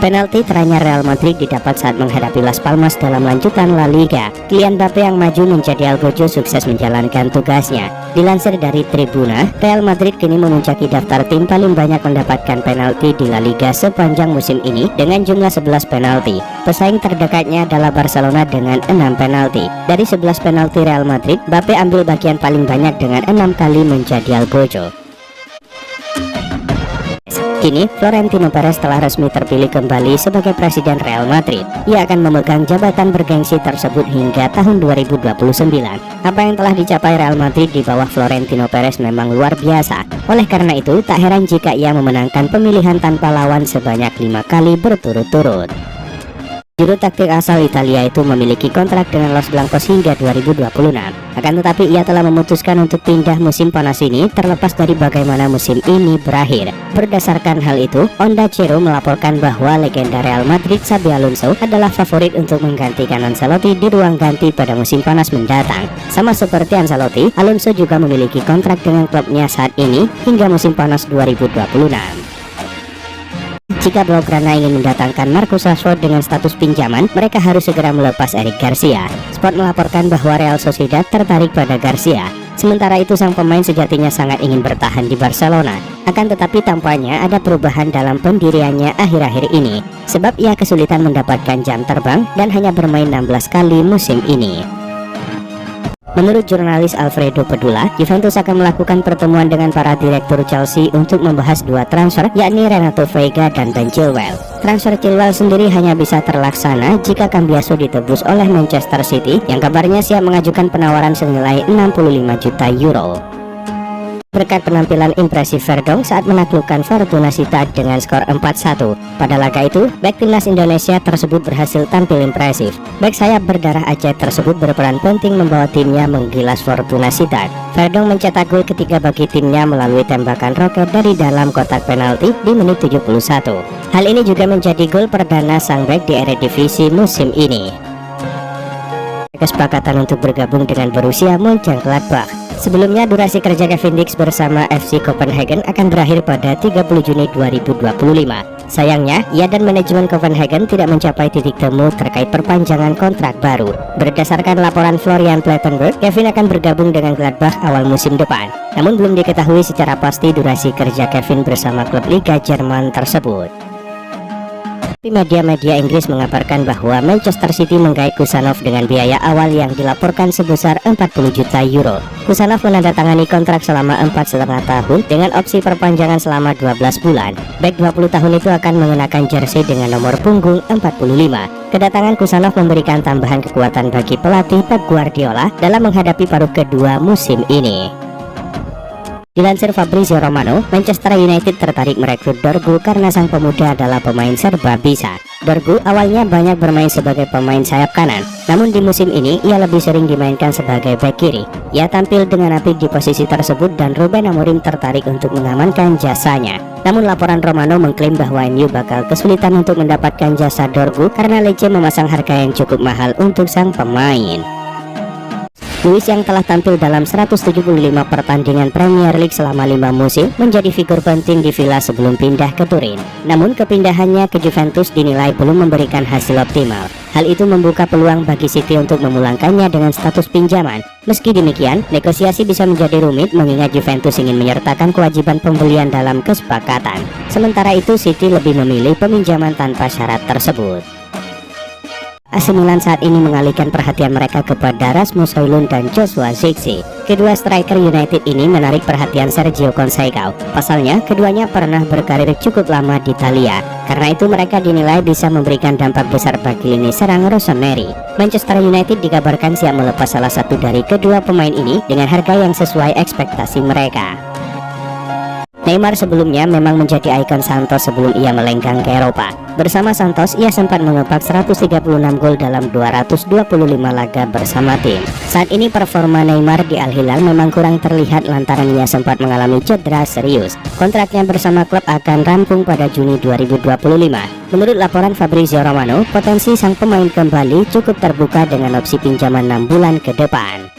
Penalti teranyar Real Madrid didapat saat menghadapi Las Palmas dalam lanjutan La Liga. Kylian Mbappe yang maju menjadi Algojo sukses menjalankan tugasnya. Dilansir dari Tribuna, Real Madrid kini memuncaki daftar tim paling banyak mendapatkan penalti di La Liga sepanjang musim ini dengan jumlah 11 penalti. Pesaing terdekatnya adalah Barcelona dengan 6 penalti. Dari 11 penalti Real Madrid, Mbappe ambil bagian paling banyak dengan 6 kali menjadi Algojo. Kini, Florentino Perez telah resmi terpilih kembali sebagai Presiden Real Madrid. Ia akan memegang jabatan bergengsi tersebut hingga tahun 2029. Apa yang telah dicapai Real Madrid di bawah Florentino Perez memang luar biasa. Oleh karena itu, tak heran jika ia memenangkan pemilihan tanpa lawan sebanyak 5 kali berturut-turut. Juru taktik asal Italia itu memiliki kontrak dengan Los Blancos hingga 2026. Akan tetapi ia telah memutuskan untuk pindah musim panas ini terlepas dari bagaimana musim ini berakhir. Berdasarkan hal itu, Onda Cero melaporkan bahwa legenda Real Madrid Xabi Alonso adalah favorit untuk menggantikan Ancelotti di ruang ganti pada musim panas mendatang. Sama seperti Ancelotti, Alonso juga memiliki kontrak dengan klubnya saat ini hingga musim panas 2026. Jika Blaugrana ingin mendatangkan Marcus Rashford dengan status pinjaman, mereka harus segera melepas Eric Garcia. Sport melaporkan bahwa Real Sociedad tertarik pada Garcia. Sementara itu sang pemain sejatinya sangat ingin bertahan di Barcelona. Akan tetapi tampaknya ada perubahan dalam pendiriannya akhir-akhir ini, sebab ia kesulitan mendapatkan jam terbang dan hanya bermain 16 kali musim ini. Menurut jurnalis Alfredo Pedula, Juventus akan melakukan pertemuan dengan para direktur Chelsea untuk membahas 2 transfer, yakni Renato Veiga dan Ben Chilwell. Transfer Chilwell sendiri hanya bisa terlaksana jika Cambiaso ditebus oleh Manchester City yang kabarnya siap mengajukan penawaran senilai 65 juta euro. Berkat penampilan impresif Verdong saat menaklukkan Fortuna Sittard dengan skor 4-1. Pada laga itu, bek timnas Indonesia tersebut berhasil tampil impresif. Bek sayap berdarah Aceh tersebut berperan penting membawa timnya menggilas Fortuna Sittard. Verdong mencetak gol ketiga bagi timnya melalui tembakan roket dari dalam kotak penalti di menit 71. Hal ini juga menjadi gol perdana sang bek di Eredivisie musim ini. Kesepakatan untuk bergabung dengan Borussia Mönchengladbach. Sebelumnya, durasi kerja Kevin Dix bersama FC Copenhagen akan berakhir pada 30 Juni 2025. Sayangnya, ia dan manajemen Copenhagen tidak mencapai titik temu terkait perpanjangan kontrak baru. Berdasarkan laporan Florian Plettenberg, Kevin akan bergabung dengan Gladbach awal musim depan. Namun belum diketahui secara pasti durasi kerja Kevin bersama klub Liga Jerman tersebut. Media-media Inggris mengabarkan bahwa Manchester City menggait Kusanov dengan biaya awal yang dilaporkan sebesar 40 juta euro. Kusanov menandatangani kontrak selama 4,5 tahun dengan opsi perpanjangan selama 12 bulan. Bek 20 tahun itu akan mengenakan jersey dengan nomor punggung 45. Kedatangan Kusanov memberikan tambahan kekuatan bagi pelatih Pep Guardiola dalam menghadapi paruh kedua musim ini. Dilansir Fabrizio Romano, Manchester United tertarik merekrut Dorgu karena sang pemuda adalah pemain serba bisa. Dorgu awalnya banyak bermain sebagai pemain sayap kanan, namun di musim ini ia lebih sering dimainkan sebagai bek kiri. Ia tampil dengan apik di posisi tersebut dan Ruben Amorim tertarik untuk mengamankan jasanya. Namun laporan Romano mengklaim bahwa MU bakal kesulitan untuk mendapatkan jasa Dorgu karena Lecce memasang harga yang cukup mahal untuk sang pemain. Luis yang telah tampil dalam 175 pertandingan Premier League selama 5 musim menjadi figur penting di Villa sebelum pindah ke Turin. Namun kepindahannya ke Juventus dinilai belum memberikan hasil optimal. Hal itu membuka peluang bagi City untuk memulangkannya dengan status pinjaman. Meski demikian, negosiasi bisa menjadi rumit mengingat Juventus ingin menyertakan kewajiban pembelian dalam kesepakatan. Sementara itu City lebih memilih peminjaman tanpa syarat tersebut. AC Milan saat ini mengalihkan perhatian mereka kepada Rasmus Højlund dan Joshua Zirkzee. Kedua striker United ini menarik perhatian Sergio Conceição. Pasalnya, keduanya pernah berkarir cukup lama di Italia. Karena itu mereka dinilai bisa memberikan dampak besar bagi lini serang rossoneri. Manchester United dikabarkan siap melepas salah satu dari kedua pemain ini dengan harga yang sesuai ekspektasi mereka. Neymar sebelumnya memang menjadi ikon Santos sebelum ia melenggang ke Eropa. Bersama Santos, ia sempat mengepak 136 gol dalam 225 laga bersama tim. Saat ini performa Neymar di Al Hilal memang kurang terlihat lantaran ia sempat mengalami cedera serius. Kontraknya bersama klub akan rampung pada Juni 2025. Menurut laporan Fabrizio Romano, potensi sang pemain kembali cukup terbuka dengan opsi pinjaman 6 bulan ke depan.